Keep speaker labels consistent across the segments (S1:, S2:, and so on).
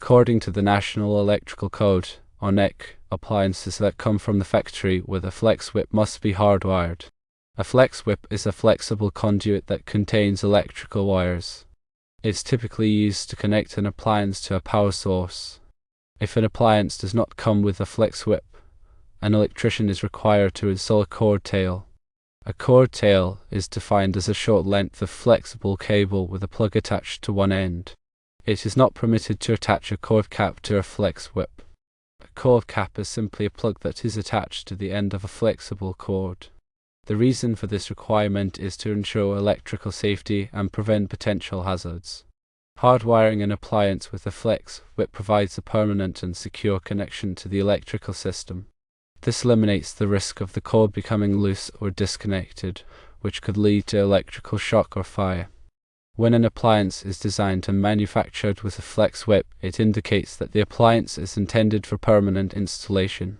S1: According to the National Electrical Code, or NEC, appliances that come from the factory with a flex whip must be hardwired. A flex whip is a flexible conduit that contains electrical wires. It's typically used to connect an appliance to a power source. If an appliance does not come with a flex whip, an electrician is required to install a cord tail. A cord tail is defined as a short length of flexible cable with a plug attached to one end. It is not permitted to attach a cord cap to a flex whip. A cord cap is simply a plug that is attached to the end of a flexible cord. The reason for this requirement is to ensure electrical safety and prevent potential hazards. Hardwiring an appliance with a flex whip provides a permanent and secure connection to the electrical system. This eliminates the risk of the cord becoming loose or disconnected, which could lead to electrical shock or fire. When an appliance is designed and manufactured with a flex whip, it indicates that the appliance is intended for permanent installation.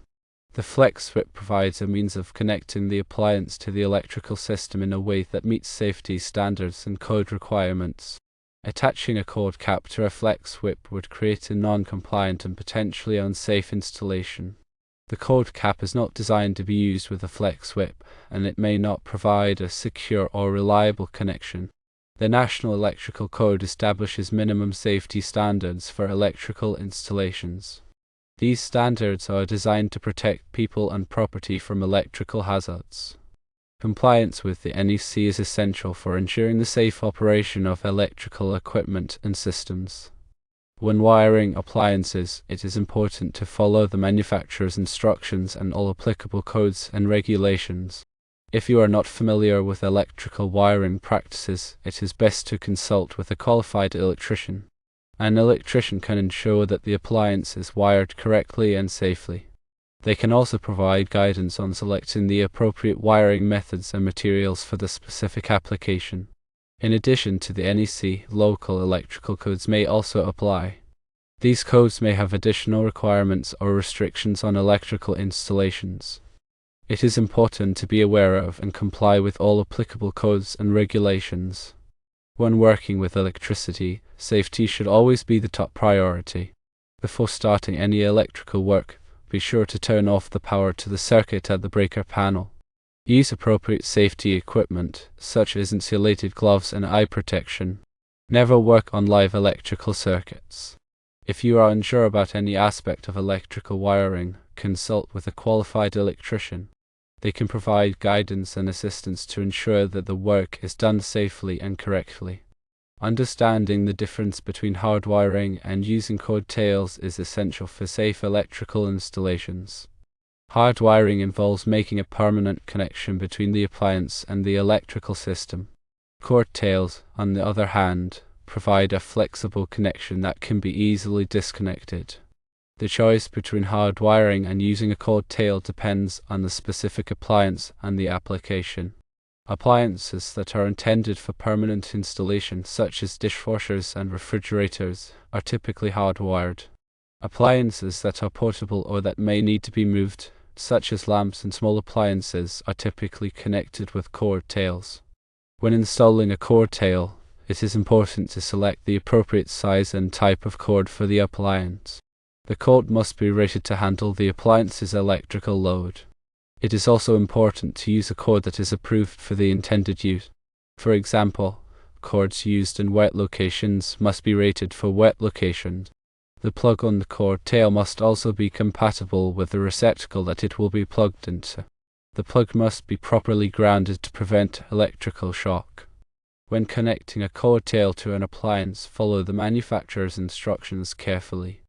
S1: The flex whip provides a means of connecting the appliance to the electrical system in a way that meets safety standards and code requirements. Attaching a cord cap to a flex whip would create a non-compliant and potentially unsafe installation. The cord cap is not designed to be used with a flex whip, and it may not provide a secure or reliable connection. The National Electrical Code establishes minimum safety standards for electrical installations. These standards are designed to protect people and property from electrical hazards. Compliance with the NEC is essential for ensuring the safe operation of electrical equipment and systems. When wiring appliances, it is important to follow the manufacturer's instructions and all applicable codes and regulations. If you are not familiar with electrical wiring practices, it is best to consult with a qualified electrician. An electrician can ensure that the appliance is wired correctly and safely. They can also provide guidance on selecting the appropriate wiring methods and materials for the specific application. In addition to the NEC, local electrical codes may also apply. These codes may have additional requirements or restrictions on electrical installations. It is important to be aware of and comply with all applicable codes and regulations. When working with electricity, safety should always be the top priority. Before starting any electrical work, be sure to turn off the power to the circuit at the breaker panel. Use appropriate safety equipment, such as insulated gloves and eye protection. Never work on live electrical circuits. If you are unsure about any aspect of electrical wiring, consult with a qualified electrician. They can provide guidance and assistance to ensure that the work is done safely and correctly. Understanding the difference between hardwiring and using cord tails is essential for safe electrical installations. Hardwiring involves making a permanent connection between the appliance and the electrical system. Cord tails, on the other hand, provide a flexible connection that can be easily disconnected. The choice between hardwiring and using a cord tail depends on the specific appliance and the application. Appliances that are intended for permanent installation, such as dishwashers and refrigerators, are typically hardwired. Appliances that are portable or that may need to be moved, such as lamps and small appliances, are typically connected with cord tails. When installing a cord tail, it is important to select the appropriate size and type of cord for the appliance. The cord must be rated to handle the appliance's electrical load. It is also important to use a cord that is approved for the intended use. For example, cords used in wet locations must be rated for wet locations. The plug on the cord tail must also be compatible with the receptacle that it will be plugged into. The plug must be properly grounded to prevent electrical shock. When connecting a cord tail to an appliance, follow the manufacturer's instructions carefully.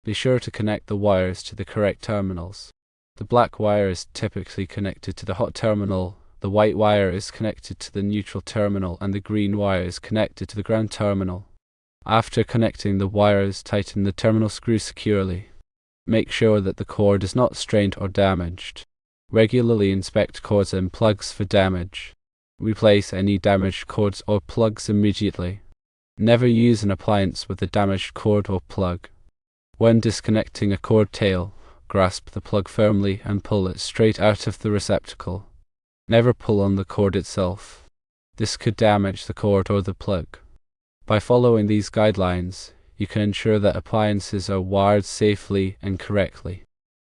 S1: Be sure to connect the wires to the correct terminals. The black wire is typically connected to the hot terminal, the white wire is connected to the neutral terminal, and the green wire is connected to the ground terminal. After connecting the wires, tighten the terminal screw securely. Make sure that the cord is not strained or damaged. Regularly inspect cords and plugs for damage. Replace any damaged cords or plugs immediately. Never use an appliance with a damaged cord or plug. When disconnecting a cord tail, grasp the plug firmly and pull it straight out of the receptacle. Never pull on the cord itself. This could damage the cord or the plug. By following these guidelines, You can ensure that appliances are wired safely and correctly.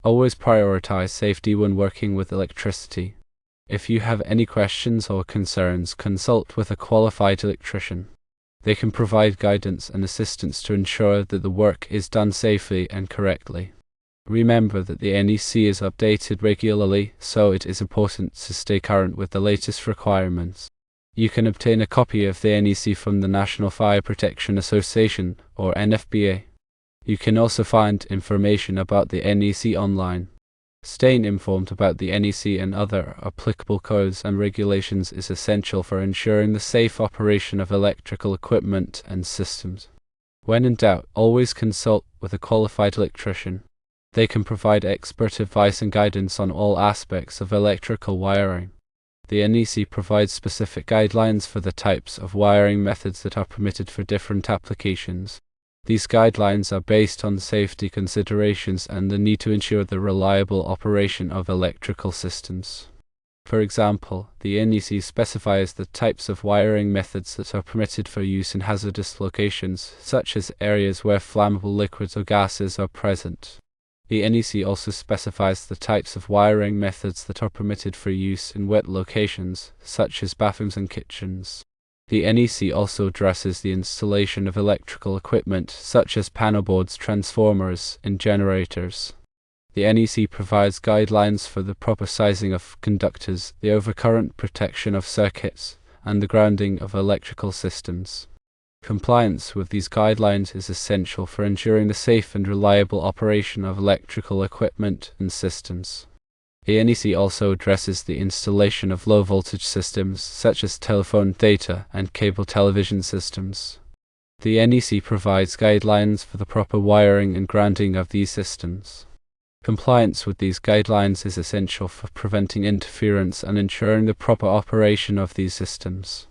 S1: Always prioritize safety when working with electricity. If you have any questions or concerns, consult with a qualified electrician. They can provide guidance and assistance to ensure that the work is done safely and correctly. Remember that the NEC is updated regularly, so it is important to stay current with the latest requirements. You can obtain a copy of the NEC from the National Fire Protection Association, or NFPA. You can also find information about the NEC online. Staying informed about the NEC and other applicable codes and regulations is essential for ensuring the safe operation of electrical equipment and systems. When in doubt, always consult with a qualified electrician. They can provide expert advice and guidance on all aspects of electrical wiring. The NEC provides specific guidelines for the types of wiring methods that are permitted for different applications. These guidelines are based on safety considerations and the need to ensure the reliable operation of electrical systems. For example, the NEC specifies the types of wiring methods that are permitted for use in hazardous locations, such as areas where flammable liquids or gases are present. The NEC also specifies the types of wiring methods that are permitted for use in wet locations, such as bathrooms and kitchens. The NEC also addresses the installation of electrical equipment, such as panel boards, transformers, and generators. The NEC provides guidelines for the proper sizing of conductors, the overcurrent protection of circuits, and the grounding of electrical systems. Compliance with these guidelines is essential for ensuring the safe and reliable operation of electrical equipment and systems. The NEC also addresses the installation of low-voltage systems such as telephone data and cable television systems. The NEC provides guidelines for the proper wiring and grounding of these systems. Compliance with these guidelines is essential for preventing interference and ensuring the proper operation of these systems.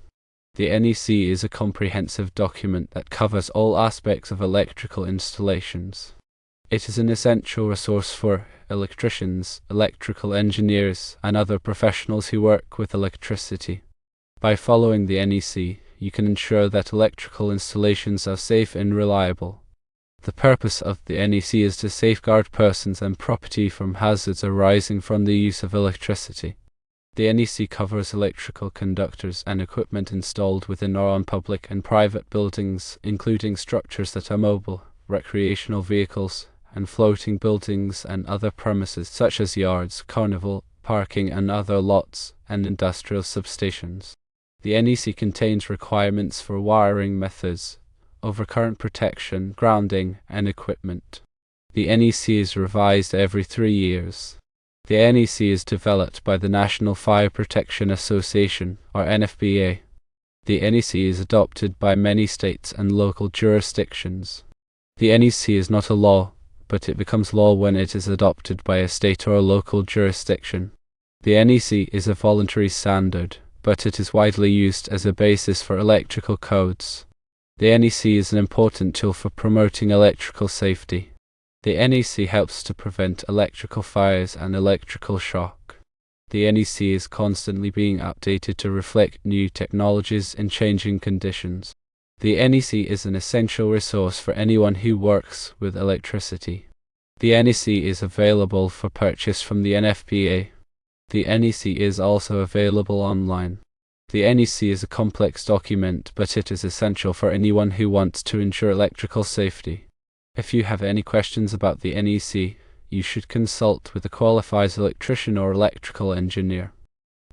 S1: The NEC is a comprehensive document that covers all aspects of electrical installations. It is an essential resource for electricians, electrical engineers, and other professionals who work with electricity. By following the NEC, you can ensure that electrical installations are safe and reliable. The purpose of the NEC is to safeguard persons and property from hazards arising from the use of electricity. The NEC covers electrical conductors and equipment installed within or on public and private buildings, including structures that are mobile, recreational vehicles, and floating buildings and other premises such as yards, carnival, parking and other lots, and industrial substations. The NEC contains requirements for wiring methods, overcurrent protection, grounding, and equipment. The NEC is revised every 3 years. The NEC is developed by the National Fire Protection Association, or NFPA. The NEC is adopted by many states and local jurisdictions. The NEC is not a law, but it becomes law when it is adopted by a state or a local jurisdiction. The NEC is a voluntary standard, but it is widely used as a basis for electrical codes. The NEC is an important tool for promoting electrical safety. The NEC helps to prevent electrical fires and electrical shock. The NEC is constantly being updated to reflect new technologies and changing conditions. The NEC is an essential resource for anyone who works with electricity. The NEC is available for purchase from the NFPA. The NEC is also available online. The NEC is a complex document, but it is essential for anyone who wants to ensure electrical safety. If you have any questions about the NEC, you should consult with a qualified electrician or electrical engineer.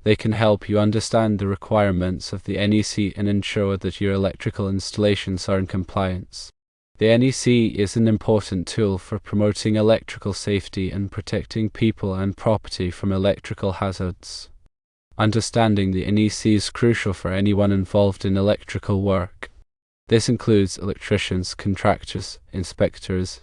S1: They can help you understand the requirements of the NEC and ensure that your electrical installations are in compliance. The NEC is an important tool for promoting electrical safety and protecting people and property from electrical hazards. Understanding the NEC is crucial for anyone involved in electrical work. This includes electricians, contractors, inspectors,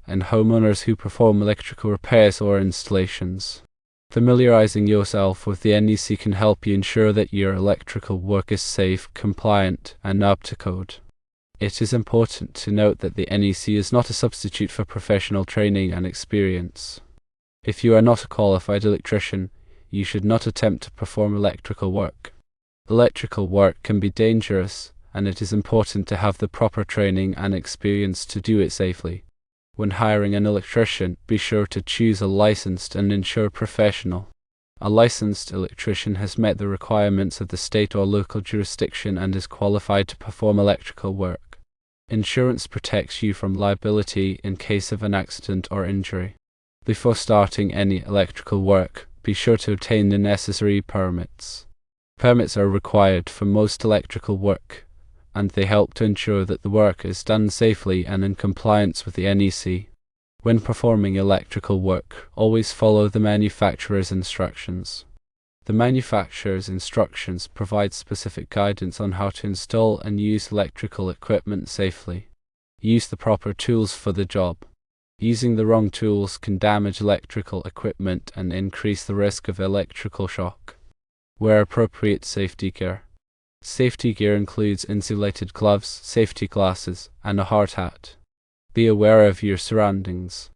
S1: and homeowners who perform electrical repairs or installations. Familiarizing yourself with the NEC can help you ensure that your electrical work is safe, compliant, and up to code. It is important to note that the NEC is not a substitute for professional training and experience. If you are not a qualified electrician, you should not attempt to perform electrical work. Electrical work can be dangerous, and it is important to have the proper training and experience to do it safely. When hiring an electrician, be sure to choose a licensed and insured professional. A licensed electrician has met the requirements of the state or local jurisdiction and is qualified to perform electrical work. Insurance protects you from liability in case of an accident or injury. Before starting any electrical work, be sure to obtain the necessary permits. Permits are required for most electrical work, and they help to ensure that the work is done safely and in compliance with the NEC. When performing electrical work, always follow the manufacturer's instructions. The manufacturer's instructions provide specific guidance on how to install and use electrical equipment safely. Use the proper tools for the job. Using the wrong tools can damage electrical equipment and increase the risk of electrical shock. Wear appropriate safety gear. Safety gear includes insulated gloves, safety glasses, and a hard hat. Be aware of your surroundings.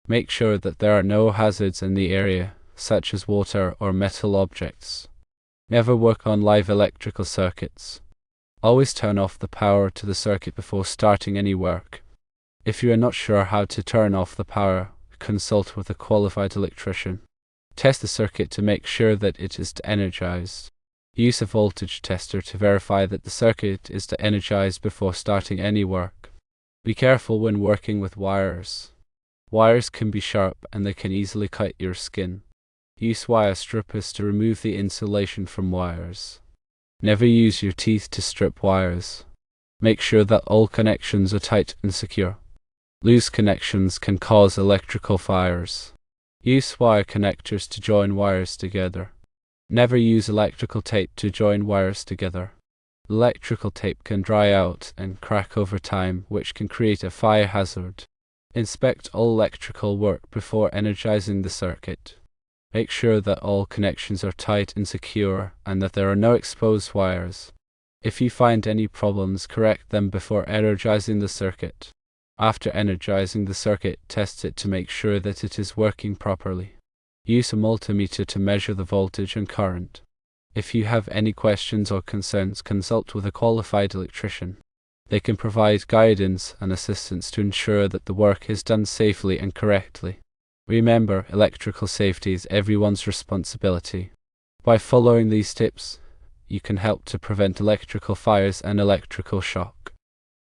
S1: Make sure that there are no hazards in the area, such as water or metal objects. Never work on live electrical circuits. Always turn off the power to the circuit before starting any work. If you are not sure how to turn off the power, consult with a qualified electrician. Test the circuit to make sure that it is energized. Use a voltage tester to verify that the circuit is energized before starting any work. Be careful when working with wires. Wires can be sharp and they can easily cut your skin. Use wire strippers to remove the insulation from wires. Never use your teeth to strip wires. Make sure that all connections are tight and secure. Loose connections can cause electrical fires. Use wire connectors to join wires together. Never use electrical tape to join wires together. Electrical tape can dry out and crack over time, which can create a fire hazard. Inspect all electrical work before energizing the circuit. Make sure that all connections are tight and secure and that there are no exposed wires. If you find any problems, correct them before energizing the circuit. After energizing the circuit, test it to make sure that it is working properly. Use a multimeter to measure the voltage and current. If you have any questions or concerns, consult with a qualified electrician. They can provide guidance and assistance to ensure that the work is done safely and correctly. Remember, electrical safety is everyone's responsibility. By following these tips, you can help to prevent electrical fires and electrical shock.